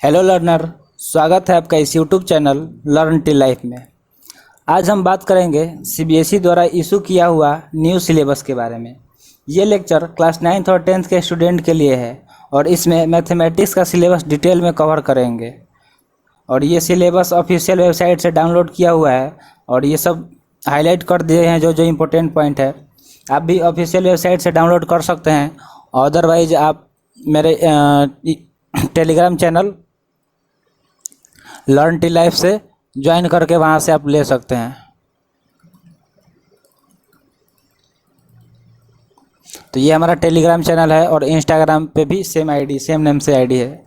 Hello learner, स्वागत है आपका इस YouTube channel learn till life में। आज हम बात करेंगे सीबीएसई द्वारा इशू किया हुआ न्यू सिलेबस के बारे में। ये लेक्चर क्लास 9th और 10th के स्टूडेंट के लिए है और इसमें मैथमेटिक्स का सिलेबस डिटेल में कवर करेंगे। और ये सिलेबस ऑफिशियल वेबसाइट से डाउनलोड किया हुआ है और ये सब हाईलाइट कर दिए हैं जो जो इम्पोर्टेंट पॉइंट है। आप भी ऑफिशियल वेबसाइट से डाउनलोड कर सकते हैं, अदरवाइज आप मेरे Telegram channel learn till life से ज्वाइन करके वहाँ से आप ले सकते हैं। तो ये हमारा टेलीग्राम चैनल है और इंस्टाग्राम पे भी सेम नेम से आईडी है।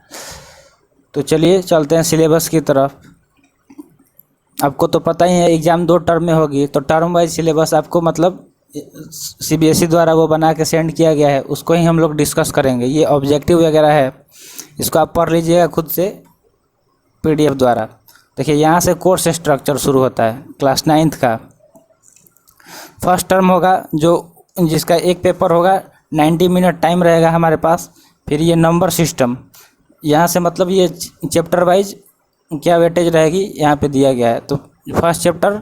तो चलिए चलते हैं सिलेबस की तरफ। आपको तो पता ही है एग्ज़ाम 2 टर्म में होगी, तो टर्म वाइज सिलेबस आपको मतलब सीबीएसई द्वारा वो बना के सेंड किया गया है, उसको ही हम लोग डिस्कस करेंगे। ये ऑब्जेक्टिव वगैरह है, इसको आप पढ़ लीजिएगा खुद से पीडीएफ द्वारा। देखिए यहाँ से कोर्स स्ट्रक्चर शुरू होता है। क्लास 9th का फर्स्ट टर्म होगा जो जिसका एक पेपर होगा, 90 मिनट टाइम रहेगा हमारे पास। फिर ये नंबर सिस्टम, यहाँ से मतलब ये चैप्टर वाइज क्या वेटेज रहेगी यहाँ पे दिया गया है। तो फर्स्ट चैप्टर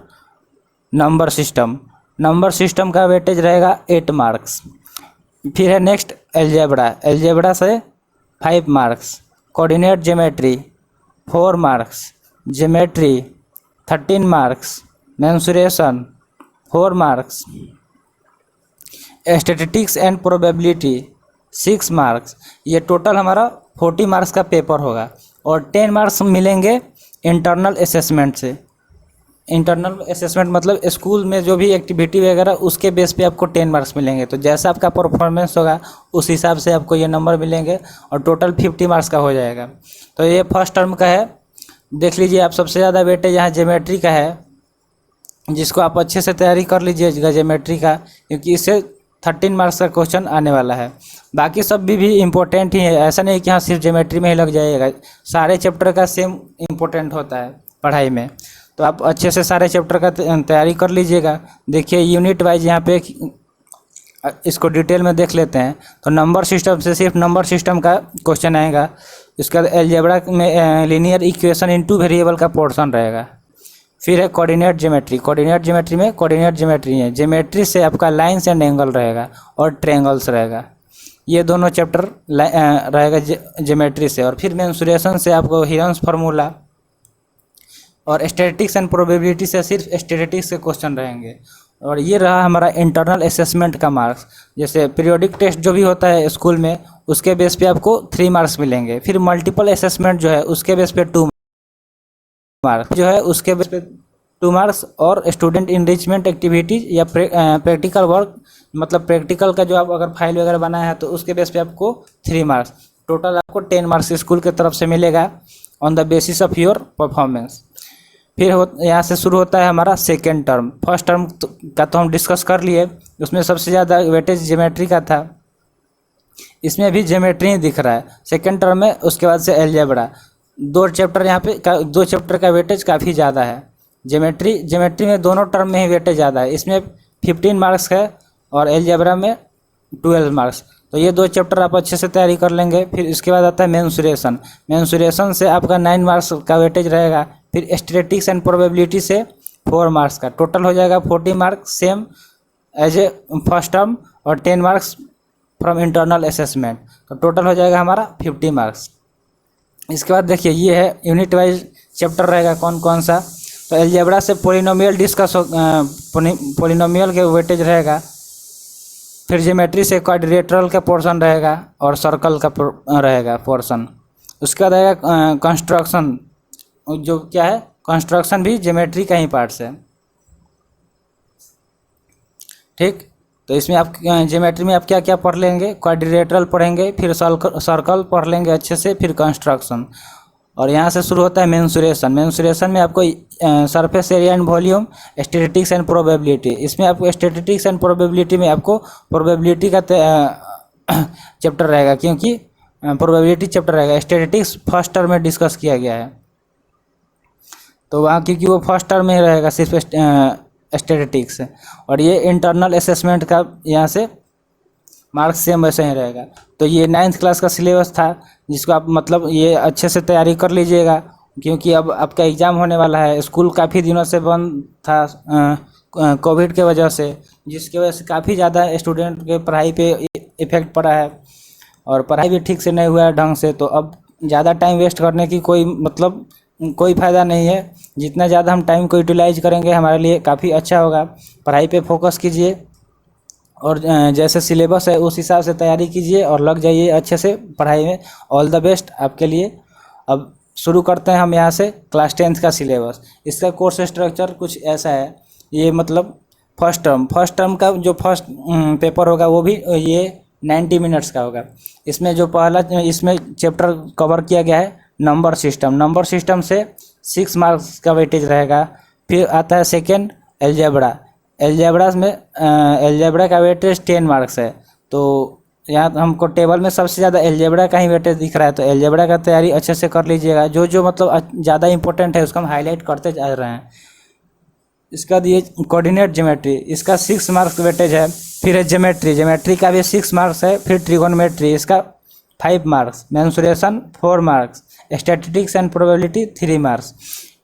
नंबर सिस्टम का वेटेज रहेगा 8 मार्क्स। फिर है नेक्स्ट एलजेब्रा से 5 marks, coordinate geometry 4 marks, geometry 13 marks, mensuration 4 marks, statistics and probability 6 marks. ये टोटल हमारा 40 मार्क्स का पेपर होगा और 10 मार्क्स मिलेंगे इंटरनल असेसमेंट से। इंटरनल असेसमेंट मतलब स्कूल में जो भी एक्टिविटी वगैरह उसके बेस पे आपको 10 मार्क्स मिलेंगे। तो जैसा आपका परफॉर्मेंस होगा उस हिसाब से आपको ये नंबर मिलेंगे और टोटल 50 मार्क्स का हो जाएगा। तो ये फर्स्ट टर्म का है। देख लीजिए आप, सबसे ज़्यादा वेटेज यहाँ ज्योमेट्री का है, जिसको आप अच्छे से तैयारी कर लीजिएगा ज्योमेट्री का, क्योंकि इससे 13 मार्क्स का क्वेश्चन आने वाला है। बाकी सब भी इम्पोर्टेंट ही है, ऐसा नहीं कि हाँ सिर्फ ज्योमेट्री में ही लग जाएगा। सारे चैप्टर का सेम इम्पोर्टेंट होता है पढ़ाई में, तो आप अच्छे से सारे चैप्टर का तैयारी कर लीजिएगा। देखिए यूनिट वाइज यहाँ पे इसको डिटेल में देख लेते हैं। तो नंबर सिस्टम से सिर्फ नंबर सिस्टम का क्वेश्चन आएगा। इसके बाद एलजेब्रा में लीनियर इक्वेशन इन 2 वेरिएबल का पोर्शन रहेगा। फिर है कोऑर्डिनेट ज्योमेट्री में कोऑर्डिनेट ज्योमेट्री है, ज्योमेट्री से आपका लाइन्स एंड एंगल रहेगा और ट्रायंगल्स रहेगा। ये दोनों चैप्टर रहेगा ज्योमेट्री से। और फिर मेंसुरेशन से आपको हिरन्स फार्मूला और स्टैटिस्टिक्स एंड प्रोबेबिलिटी से सिर्फ स्टैटिस्टिक्स के क्वेश्चन रहेंगे। और ये रहा हमारा इंटरनल असेसमेंट का मार्क्स। जैसे पीरियोडिक टेस्ट जो भी होता है स्कूल में, उसके बेस पे आपको 3 मार्क्स मिलेंगे। फिर मल्टीपल असेसमेंट जो है उसके बेस पे 2 मार्क्स जो है उसके बेस पे 2 मार्क्स। और स्टूडेंट इनरिचमेंट एक्टिविटीज या प्रैक्टिकल वर्क, मतलब प्रैक्टिकल का जो आप अगर फाइल वगैरह बनाया है तो उसके बेस पे आपको 3 मार्क्स। टोटल आपको 10 मार्क्स स्कूल की तरफ से मिलेगा on the basis of your performance. फिर यहाँ से शुरू होता है हमारा सेकेंड टर्म। फर्स्ट टर्म का तो हम डिस्कस कर लिए, उसमें सबसे ज़्यादा वेटेज ज्योमेट्री का था, इसमें भी ज्योमेट्री ही दिख रहा है। सेकेंड टर्म में उसके बाद से एलजेब्रा, 2 चैप्टर यहाँ पे 2 चैप्टर का वेटेज काफ़ी ज़्यादा है। ज्योमेट्री में दोनों टर्म में ही वेटेज ज़्यादा है, इसमें 15 मार्क्स है और एलजेब्रा में 12 मार्क्स। तो ये 2 चैप्टर आप अच्छे से तैयारी कर लेंगे। फिर इसके बाद आता है मेंसुरेशन से आपका 9 मार्क्स का वेटेज रहेगा। फिर स्टैटिस्टिक्स एंड प्रोबेबिलिटी से 4 मार्क्स का टोटल हो जाएगा 40 marks, same as a first term, और 10 मार्क्स फ्रॉम इंटरनल असेसमेंट। तो टोटल हो जाएगा हमारा 50 मार्क्स। इसके बाद देखिए ये है यूनिट वाइज चैप्टर रहेगा कौन कौन सा। तो एलजेब्रा से पोलिनोमियल पोलिनोमियल के वेटेज रहेगा। फिर ज्योमेट्री से क्वाड्रिलेटरल का पोर्शन रहेगा और सर्कल का रहेगा पोर्शन। उसके बाद आएगा कंस्ट्रक्शन, जो क्या है कंस्ट्रक्शन भी ज्योमेट्री का ही पार्ट्स है। ठीक, तो इसमें आप ज्योमेट्री में आप क्या क्या पढ़ लेंगे, क्वाड्रिलेटरल पढ़ेंगे, फिर सर्कल पढ़ लेंगे अच्छे से, फिर कंस्ट्रक्शन। और यहाँ से शुरू होता है मेंसुरेशन में आपको surface area and volume, statistics and probability. इसमें आपको स्टैटिस्टिक्स एंड प्रोबेबिलिटी में आपको प्रोबेबिलिटी का चैप्टर रहेगा, क्योंकि प्रोबेबिलिटी चैप्टर रहेगा। स्टैटिस्टिक्स फर्स्ट टर्म में डिस्कस किया गया है, तो वहाँ क्योंकि वो फर्स्ट टर्म में रहेगा सिर्फ स्टैटिस्टिक्स। और ये इंटरनल असेसमेंट का यहाँ से मार्क्स सेम वैसे ही रहेगा। तो ये 9th क्लास का सिलेबस था, जिसको आप मतलब ये अच्छे से तैयारी कर लीजिएगा, क्योंकि अब आपका एग्ज़ाम होने वाला है। स्कूल काफ़ी दिनों से बंद था कोविड के वजह से, जिसकी वजह से काफ़ी ज़्यादा स्टूडेंट के पढ़ाई पे इफ़ेक्ट पड़ा है और पढ़ाई भी ठीक से नहीं हुआ है ढंग से। तो अब ज़्यादा टाइम वेस्ट करने की कोई मतलब कोई फ़ायदा नहीं है। जितना ज़्यादा हम टाइम को यूटिलाइज करेंगे हमारे लिए काफ़ी अच्छा होगा। पढ़ाई पे फोकस कीजिए और जैसे सिलेबस है उस हिसाब से तैयारी कीजिए और लग जाइए अच्छे से पढ़ाई में। ऑल द बेस्ट आपके लिए। अब शुरू करते हैं हम यहाँ से क्लास 10th का सिलेबस। इसका कोर्स स्ट्रक्चर कुछ ऐसा है। ये मतलब फर्स्ट टर्म का जो फर्स्ट पेपर होगा वो भी ये 90 मिनट्स का होगा। इसमें जो पहला इसमें चैप्टर कवर किया गया है नंबर सिस्टम से 6 मार्क्स का वेटेज रहेगा। फिर आता है सेकेंड एलजेब्रा में एलजेब्रा का वेटेज 10 मार्क्स है। तो यहाँ हमको टेबल में सबसे ज़्यादा एलजेब्रा का ही वेटेज दिख रहा है, तो एलजेब्रा का तैयारी अच्छे से कर लीजिएगा। जो जो मतलब ज़्यादा इंपॉर्टेंट है उसको हम हाईलाइट करते जा रहे हैं। इसका दिए कोऑर्डिनेट ज्योमेट्री, इसका 6 मार्क्स वेटेज है। फिर है ज्योमेट्री का भी 6 मार्क्स है। फिर ट्रिगोनोमेट्री इसका 5 marks, mensuration 4 marks, statistics and probability 3 marks.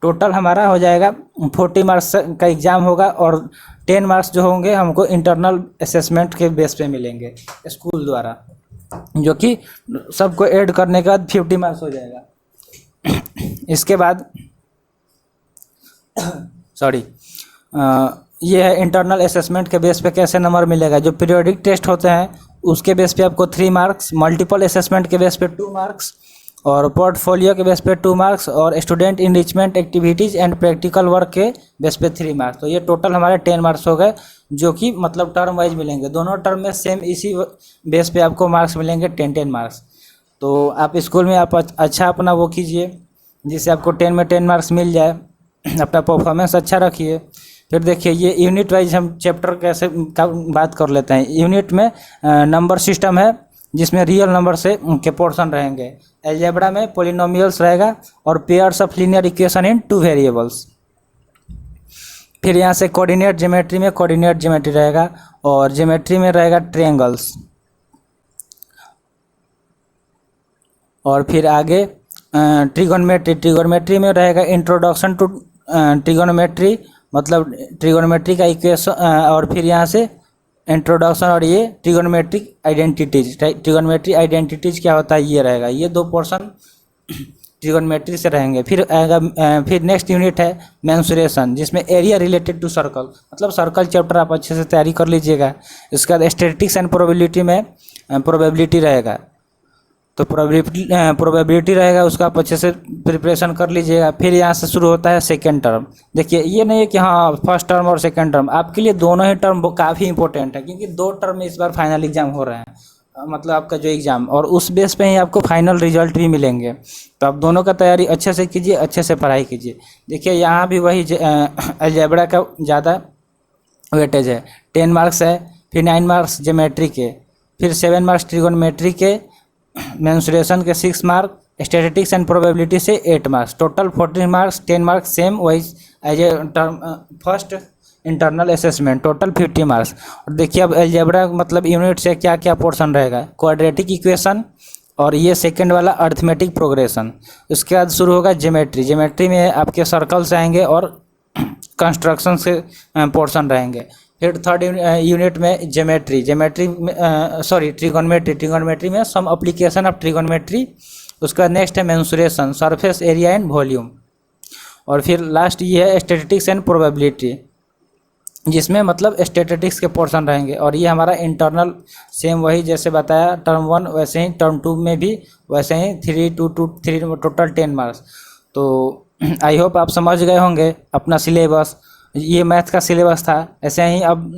Total हमारा हो जाएगा 40 मार्क्स का एग्ज़ाम होगा और 10 मार्क्स जो होंगे हमको इंटरनल असेसमेंट के बेस पे मिलेंगे स्कूल द्वारा, जो कि सबको ऐड करने के बाद 50 मार्क्स हो जाएगा। इसके बाद ये है इंटरनल असेसमेंट के बेस पे कैसे नंबर मिलेगा। जो पीरियोडिक टेस्ट होते हैं उसके बेस पे आपको 3 मार्क्स, मल्टीपल असेसमेंट के बेस पे 2 मार्क्स और पोर्टफोलियो के बेस पे 2 मार्क्स और student enrichment activities and practical work के बेस पे 3 मार्क्स। तो ये टोटल हमारे 10 मार्क्स हो गए, जो कि मतलब टर्म वाइज मिलेंगे। दोनों टर्म में सेम इसी बेस पे आपको मार्क्स मिलेंगे 10 मार्क्स। तो आप स्कूल में आप अच्छा अपना वो कीजिए जिससे आपको 10 में 10 मार्क्स मिल जाए। अपना परफॉर्मेंस अच्छा रखिए। फिर देखिए ये यूनिट वाइज हम चैप्टर कैसे का बात कर लेते हैं। यूनिट में नंबर सिस्टम है जिसमें रियल नंबर से के पोर्शन रहेंगे। अलजेब्रा में पोलिनोमियल्स रहेगा और pairs of linear equation in 2 variables. फिर यहाँ से कोऑर्डिनेट ज्योमेट्री रहेगा और ज्योमेट्री में रहेगा ट्रायंगल्स। और फिर आगे ट्रिगोनोमेट्री में रहेगा इंट्रोडक्शन टू ट्रिगोनोमेट्री, मतलब ट्रिगोनोमेट्री का इक्वेशन। और फिर यहाँ से इंट्रोडक्शन और ये ट्रिगोनोमेट्रिक आइडेंटिटीज क्या होता है ये रहेगा। ये 2 पोर्शन ट्रिगोनोमेट्री से रहेंगे। फिर आएगा फिर नेक्स्ट यूनिट है मेंसुरेशन, जिसमें एरिया रिलेटेड टू सर्कल, मतलब सर्कल चैप्टर आप अच्छे से तैयारी कर लीजिएगा। इसके बाद स्टैटिस्टिक्स एंड प्रोबेबिलिटी में प्रोबेबिलिटी रहेगा। तो प्रोबेबिलिटी रहेगा, उसका आप अच्छे से प्रिपरेशन कर लीजिएगा। फिर यहाँ से शुरू होता है सेकेंड टर्म। देखिए ये नहीं है कि हाँ फर्स्ट टर्म और सेकेंड टर्म, आपके लिए दोनों ही टर्म काफ़ी इंपॉर्टेंट है, क्योंकि 2 टर्म में इस बार फाइनल एग्जाम हो रहे हैं, मतलब आपका जो एग्ज़ाम, और उस बेस पे ही आपको फाइनल रिजल्ट भी मिलेंगे। तो आप दोनों का तैयारी अच्छे से कीजिए, अच्छे से पढ़ाई कीजिए। देखिए यहाँ भी वही अलजेब्रा का ज़्यादा वेटेज है, 10 मार्क्स है। फिर 9 मार्क्स ज्योमेट्री के, फिर 7 मार्क्स ट्रिगोनोमेट्री के, मेंसुरेशन के 6 मार्क, स्टैटिस्टिक्स एंड प्रोबेबिलिटी से 8 marks, total 14 marks. 10 marks same wise as a term first internal assessment, total 50 marks. और देखिए अब अलजेब्रा मतलब यूनिट से क्या क्या पोर्शन रहेगा। क्वाड्रेटिक इक्वेशन और ये सेकंड वाला अर्थमेटिक प्रोग्रेशन। उसके बाद शुरू होगा ज्योमेट्री में आपके सर्कल्स आएंगे और कंस्ट्रक्शन से पोर्शन रहेंगे। फिर थर्ड यूनिट में ट्रिगोनोमेट्री में सम एप्लीकेशन ऑफ ट्रिगोनोमेट्री। उसका नेक्स्ट है mensuration, surface area and volume. और फिर लास्ट ये है स्टैटिस्टिक्स एंड प्रोबेबिलिटी, जिसमें मतलब स्टैटिस्टिक्स के पोर्शन रहेंगे। और ये हमारा इंटरनल सेम वही जैसे बताया टर्म 1 वैसे ही टर्म 2 में भी वैसे ही 3 टोटल 10 मार्क्स। तो आई होप आप समझ गए होंगे अपना सिलेबस। ये मैथ का सिलेबस था। ऐसे ही अब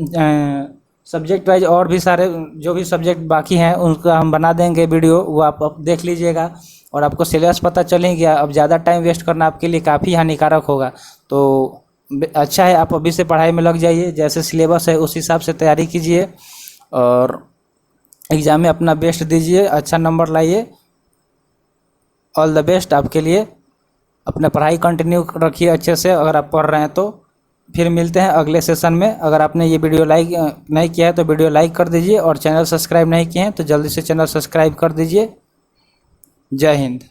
सब्जेक्ट वाइज और भी सारे जो भी सब्जेक्ट बाकी हैं उनका हम बना देंगे वीडियो, वो आप देख लीजिएगा और आपको सिलेबस पता चल ही गया। अब ज़्यादा टाइम वेस्ट करना आपके लिए काफ़ी हानिकारक होगा। तो अच्छा है आप अभी से पढ़ाई में लग जाइए, जैसे सिलेबस है उस हिसाब से तैयारी कीजिए और एग्ज़ाम में अपना बेस्ट दीजिए, अच्छा नंबर लाइए। ऑल द बेस्ट आपके लिए। अपना पढ़ाई कंटिन्यू रखिए अच्छे से, अगर आप पढ़ रहे हैं तो। फिर मिलते हैं अगले सेशन में। अगर आपने ये वीडियो लाइक नहीं किया है तो वीडियो लाइक कर दीजिए, और चैनल सब्सक्राइब नहीं किए हैं तो जल्दी से चैनल सब्सक्राइब कर दीजिए। जय हिंद।